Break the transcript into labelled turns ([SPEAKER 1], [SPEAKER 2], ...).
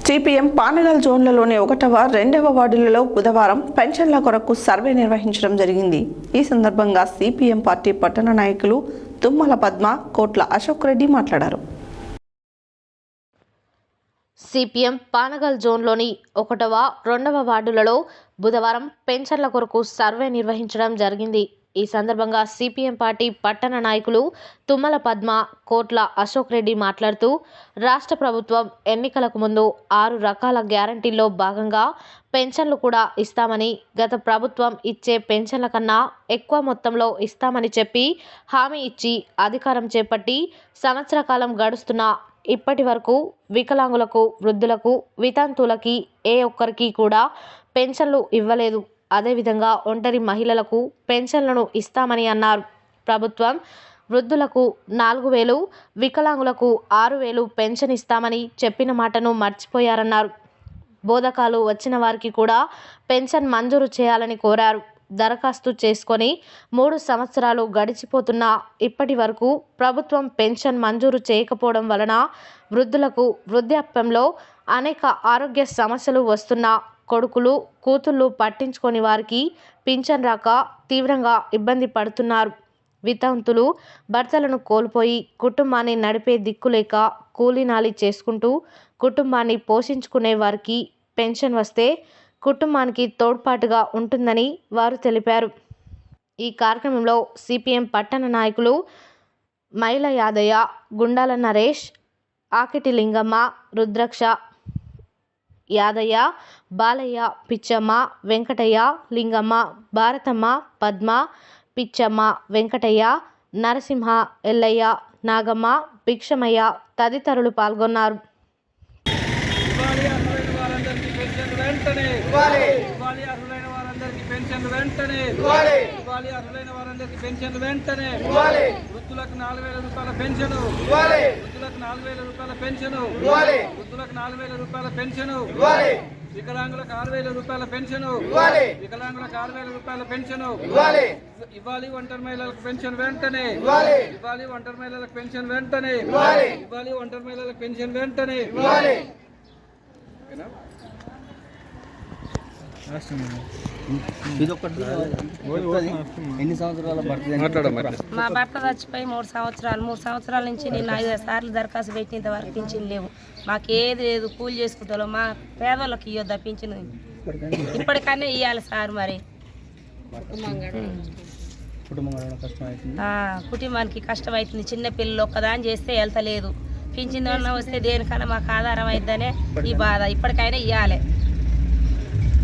[SPEAKER 1] CPM Panagal జోన్లలోని 1వ, 2వ వార్డులలో బుధవారం పెన్షన్ల కొరకు సర్వే నిర్వహించడం జరిగింది. ఈ సందర్భంగా సిపిఎం పార్టీ పట్టణ నాయకులు తుమ్మల పద్మ, కోట్ల అశోక్ రెడ్డి మాట్లాడారు.
[SPEAKER 2] సిపిఎం పానగల్ జోన్లోని 1వ, 2వ వార్డులలో బుధవారం పెన్షన్ల కొరకు సర్వే నిర్వహించడం జరిగింది. ఈ సందర్భంగా సిపిఎం పార్టీ పట్టణ నాయకులు తుమ్మల పద్మ, కోట్ల అశోక్ రెడ్డి మాట్లాడుతూ, రాష్ట్ర ప్రభుత్వం ఎన్నికలకు ముందు 6 రకాల గ్యారంటీల్లో భాగంగా పెన్షన్లు కూడా ఇస్తామని, గత ప్రభుత్వం ఇచ్చే పెన్షన్ల కన్నా ఎక్కువ మొత్తంలో ఇస్తామని చెప్పి హామీ ఇచ్చి అధికారం చేపట్టి సంవత్సర కాలం గడుస్తున్నా ఇప్పటి వరకు వికలాంగులకు, వృద్ధులకు, వితంతువులకి ఏ ఒక్కరికి కూడా పెన్షన్లు ఇవ్వలేదు. అదేవిధంగా ఒంటరి మహిళలకు పెన్షన్లను ఇస్తామని అన్నారు. ప్రభుత్వం వృద్ధులకు 4,000, వికలాంగులకు 6,000 పెన్షన్ ఇస్తామని చెప్పిన మాటను మర్చిపోయారన్నారు. బోధకాలు వచ్చిన వారికి కూడా పెన్షన్ మంజూరు చేయాలని కోరారు. దరఖాస్తు చేసుకొని 3 సంవత్సరాలు గడిచిపోతున్నా ఇప్పటి వరకు ప్రభుత్వం పెన్షన్ మంజూరు చేయకపోవడం వలన వృద్ధులకు వృద్ధాప్యంలో అనేక ఆరోగ్య సమస్యలు వస్తున్నా కొడుకులు, కూతుళ్ళు పట్టించుకొని వారికి పింఛన్ రాక తీవ్రంగా ఇబ్బంది పడుతున్నారు. వితంతులు భర్తలను కోల్పోయి కుటుంబాన్ని నడిపే దిక్కులేక కూలీనాలి చేసుకుంటూ కుటుంబాన్ని పోషించుకునే వారికి పెన్షన్ వస్తే కుటుంబానికి తోడ్పాటుగా ఉంటుందని వారు తెలిపారు. ఈ కార్యక్రమంలో సిపిఎం పట్టణ నాయకులు మైల యాదయ్య, గుండాల నరేష్, ఆకిటి లింగమ్మ, రుద్రక్ష, యాదయ్య, బాలయ్య, పిచ్చమ్మ, వెంకటయ్య, లింగమ్మ, భారతమ్మ, పద్మ, పిచ్చమ్మ, వెంకటయ్య, నరసింహ, ఎల్లయ్య, నాగమ్మ, భిక్షమయ్య తదితరులు పాల్గొన్నారు.
[SPEAKER 3] వృద్ధులకు 4,000 రూపాయల పెన్షన్, వృద్ధులకు 4,000 రూపాయల పెన్షన్, వృద్ధులకు 4,000 రూపాయల పెన్షన్, వికలాంగులకు 6,000 రూపాయల పెన్షన్, వికలాంగులకు 6,000 రూపాయల పెన్షన్ ఇవ్వాలి. ఒంటరి మహిళలకు పెన్షన్ వెంటనే ఇవ్వాలి. ఒంటరి మహిళలకు పెన్షన్ వెంటనే ఇవ్వాలి. ఒంటరి మహిళలకు పెన్షన్ వెంటనే
[SPEAKER 4] ఎన్ని సంవత్సరాల
[SPEAKER 5] మా భర్త చచ్చిపోయి 3 సంవత్సరాలు. 3 సంవత్సరాల నుంచి నేను 5 సార్లు దరఖాస్తు పెట్టి ఇంతవరకు పింఛన్ లేవు. మాకు ఏది లేదు, కూలి చేసుకుంటాం. మా పేదోళ్ళకి ఇవ్వద్దా పింఛను? ఇప్పటికన్నా ఇవ్వాలి సార్. మరి కుటుంబానికి కష్టం అవుతుంది. చిన్న పిల్లలు ఒక్కదాని చేస్తే వెళ్తలేదు. పింఛన్ వస్తే దేనికన్నా మాకు ఆధారం అయిద్దనే ఈ బాధ. ఇప్పటికైనా ఇవ్వాలి.